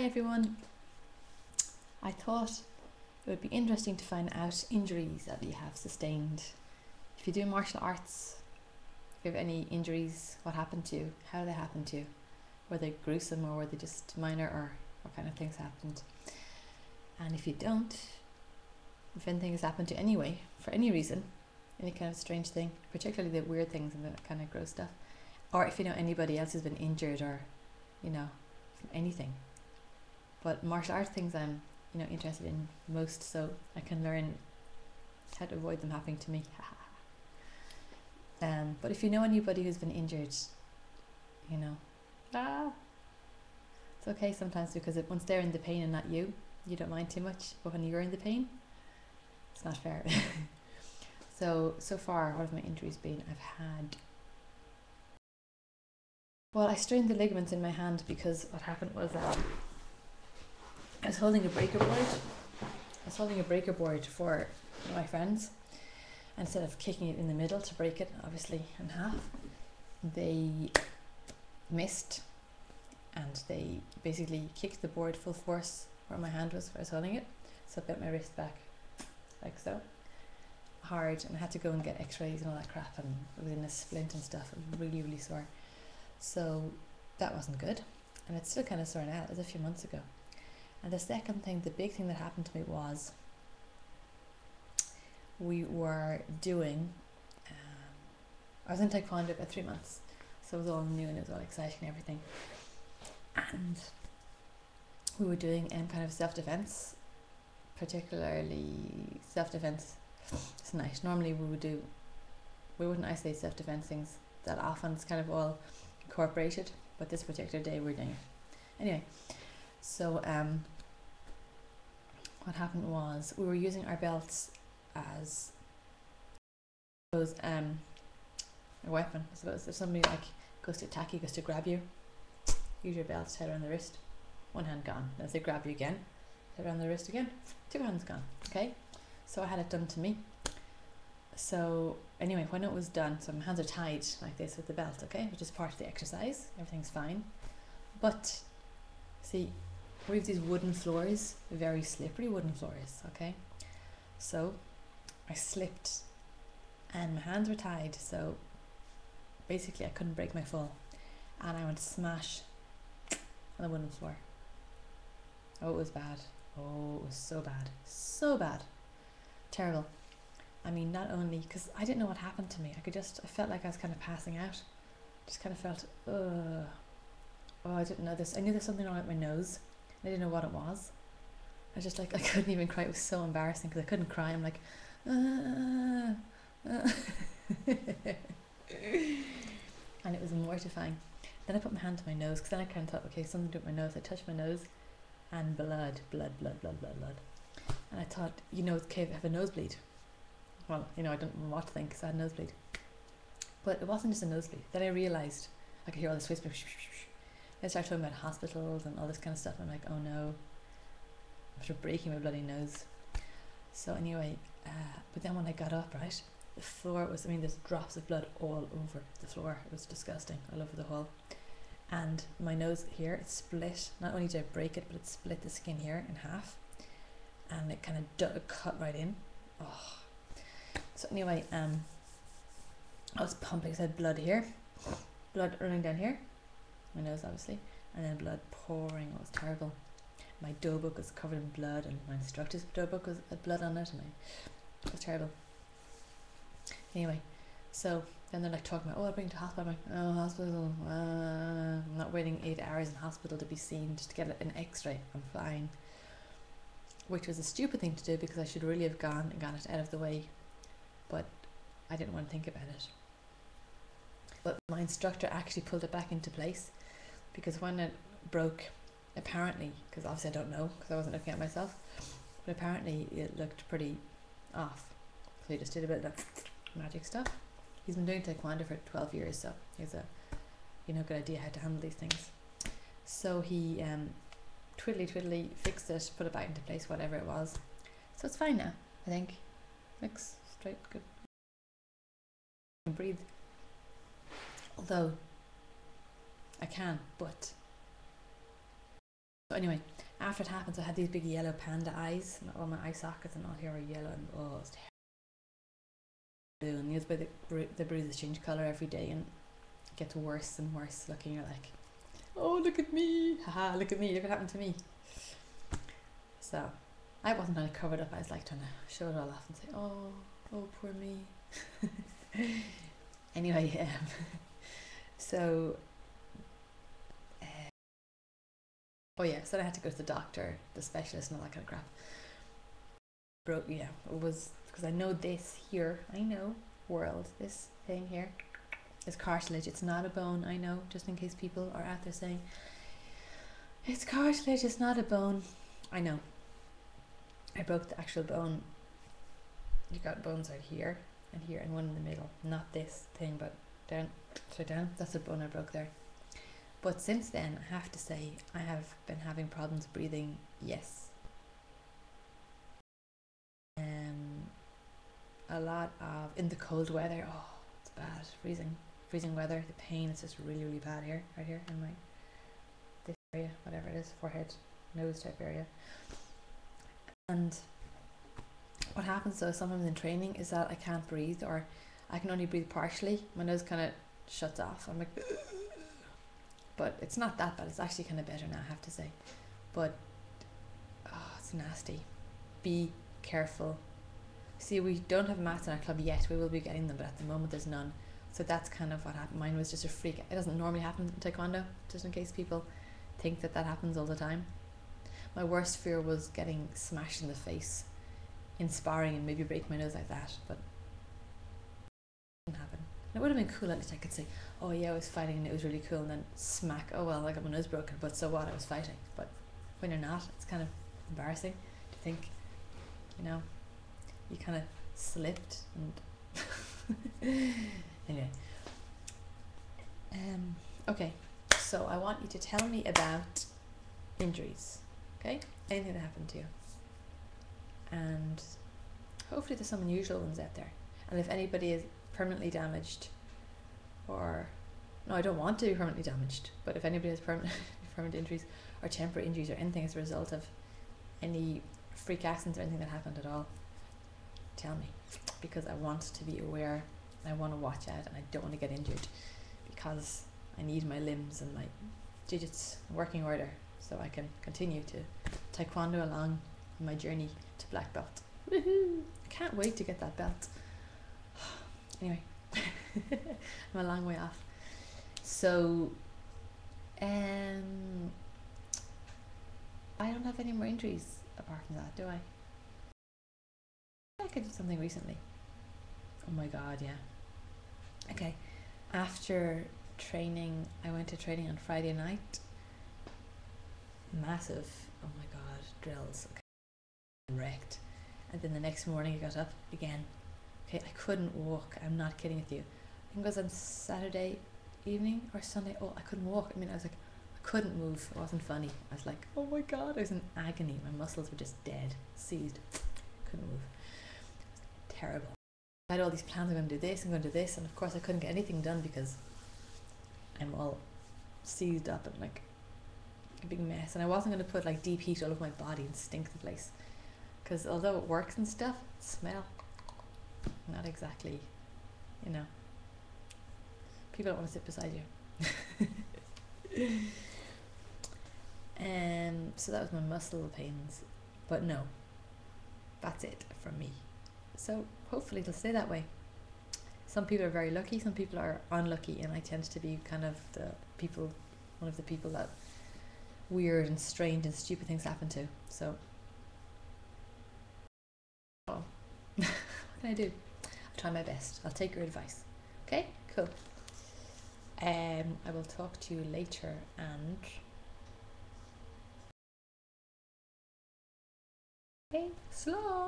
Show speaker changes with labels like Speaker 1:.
Speaker 1: Hi everyone. I thought it would be interesting to find out injuries that you have sustained. If you do martial arts, if you have any injuries, what happened to you, how they happened to you, were they gruesome or were they just minor, or what kind of things happened? And if you don't, if anything has happened to you anyway, for any reason, any kind of strange thing, particularly the weird things and the kind of gross stuff, or if you know anybody else who's been injured or, you know, from anything. But martial arts things I'm, interested in most, so I can learn how to avoid them happening to me. But if you know anybody who's been injured, it's okay sometimes, because once they're in the pain and not you, you don't mind too much. But when you're in the pain, it's not fair. So far, what have my injuries been? I strained the ligaments in my hand because what happened was I was holding a breaker board for my friends. Instead of kicking it in the middle to break it, obviously, in half, they missed and they basically kicked the board full force where my hand was, where I was holding it. So I bent my wrist back like so hard, and I had to go and get x-rays and all that crap, and it was in a splint and stuff. It was really, really sore. So that wasn't good, and it's still kind of sore now. It was a few months ago. And the second thing, the big thing that happened to me was we were doing, I was in Taekwondo about 3 months, so it was all new and it was all exciting and everything. And we were doing kind of self-defense, particularly self-defense tonight. Normally we wouldn't isolate self-defense things that often. It's kind of all incorporated, but this particular day we're doing it. Anyway, so what happened was we were using our belts as a weapon. I suppose if somebody goes to attack you, goes to grab you, use your belt, tie around the wrist, one hand gone. Then if they grab you again, tie around the wrist again, 2 hands gone. Okay, so I had it done to me. So anyway, when it was done, so my hands are tied like this with the belt, okay, which is part of the exercise. Everything's fine, but see, we have these wooden floors, very slippery wooden floors, okay? So I slipped and my hands were tied, so basically I couldn't break my fall, and I went smash on the wooden floor. Oh, it was bad. Oh, it was so bad, terrible. I mean, not only because I didn't know what happened to me, I felt like I was kind of passing out. Just kind of felt, oh, I didn't know this. I knew there's something wrong with my nose. I didn't know what it was. I just I couldn't even cry. It was so embarrassing because I couldn't cry. I'm like, and it was mortifying. Then I put my hand to my nose, because then I kind of thought, okay, something to do with my nose. I touched my nose, and blood. And I thought, okay, I have a nosebleed. Well, I don't know what to think, because I had a nosebleed. But it wasn't just a nosebleed. Then I realised I could hear all this whisper. I started talking about hospitals and all this kind of stuff. I'm like, oh no, after breaking my bloody nose. So anyway, but then when I got up, right, the floor was, there's drops of blood all over the floor. It was disgusting, all over the hall. And my nose here, it split. Not only did I break it, but it split the skin here in half, and it kind of cut right in. Oh. So anyway, I was pumping. So I had blood here, blood running down here, my nose obviously, and then blood pouring. It was terrible. My dough book was covered in blood, and my instructor's dough book had blood on it, and it was terrible. Anyway, so then they're talking about, I'll bring you to hospital. I'm like, oh, hospital, I'm not waiting 8 hours in hospital to be seen just to get an x-ray. I'm fine. Which was a stupid thing to do, because I should really have gone and got it out of the way, but I didn't want to think about it. But my instructor actually pulled it back into place, because when it broke, apparently, because obviously I don't know, because I wasn't looking at myself, but apparently it looked pretty off. So he just did a bit of magic stuff. He's been doing Taekwondo for 12 years, so he has a good idea how to handle these things. So he twiddly fixed it, put it back into place, whatever it was. So it's fine now, I think. Looks straight, good. I can breathe. Although I can, but So anyway, after it happened, so I had these big yellow panda eyes, and all my eye sockets and all here were yellow, and oh, it was terrible. And you know, the bruises change colour every day, and it gets worse and worse looking. You're like, oh, look at me, haha, look at me, look what happened to me. So I wasn't trying to cover it up, I was like trying to show it all off and say, oh poor me. Anyway, so oh yeah, so I had to go to the doctor, the specialist and all that kind of crap. Yeah, it was because I know this here, I know, world, this thing here is cartilage, it's not a bone, I know, just in case people are out there saying, it's cartilage, it's not a bone. I know. I broke the actual bone. You got bones right here and here and one in the middle. Not this thing, but down, straight down. That's a bone I broke there. But since then, I have to say, I have been having problems breathing. Yes. A lot of, in the cold weather, oh, it's bad. Freezing weather. The pain is just really, really bad here, right here in my, this area, whatever it is, forehead, nose type area. And what happens though sometimes in training is that I can't breathe, or I can only breathe partially. My nose kind of shuts off. I'm like, but it's not that bad. It's actually kind of better now, I have to say. But oh, it's nasty. Be careful. See, we don't have mats in our club yet. We will be getting them, but at the moment there's none. So that's kind of what happened. Mine was just a freak. It doesn't normally happen in Taekwondo, just in case people think that happens all the time. My worst fear was getting smashed in the face in sparring and maybe break my nose like that, but it didn't happen. It would have been cool, at least I could say, oh yeah, I was fighting and it was really cool, and then smack, oh well, I got my nose broken, but so what, I was fighting. But when you're not, it's kind of embarrassing to think, you know, you kind of slipped and anyway. Okay, so I want you to tell me about injuries, okay? Anything that happened to you. And hopefully there's some unusual ones out there. And if anybody is permanently damaged, or, no, I don't want to be permanently damaged, but if anybody has permanent injuries or temporary injuries or anything as a result of any freak accidents or anything that happened at all, tell me, because I want to be aware, I want to watch out, and I don't want to get injured, because I need my limbs and my digits working order so I can continue to Taekwondo along my journey to black belt. Woohoo! I can't wait to get that belt. Anyway, I'm a long way off. So, I don't have any more injuries apart from that, do I? I could do something recently. Oh my god, yeah. Okay, after training, I went to training on Friday night. Massive, oh my god, drills. Okay. Wrecked. And then the next morning I got up again. Okay, I couldn't walk. I'm not kidding with you. I think it was on Saturday evening or Sunday. Oh, I couldn't walk. I mean, I was like, I couldn't move. It wasn't funny. I was like, oh my god, I was in agony. My muscles were just dead, seized. Couldn't move. Terrible. I had all these plans. I'm going to do this, I'm going to do this, and of course I couldn't get anything done because I'm all seized up and like a big mess. And I wasn't going to put like deep heat all over my body and stink the place, because although it works and stuff, smell, not exactly, you know, people don't want to sit beside you. So that was my muscle pains, but no, that's it from me. So hopefully it'll stay that way. Some people are very lucky, some people are unlucky, and I tend to be kind of one of the people that weird and strange and stupid things happen to. So, well, what can I do? I'll try my best. I'll take your advice. Okay, cool. I will talk to you later, and okay, slow.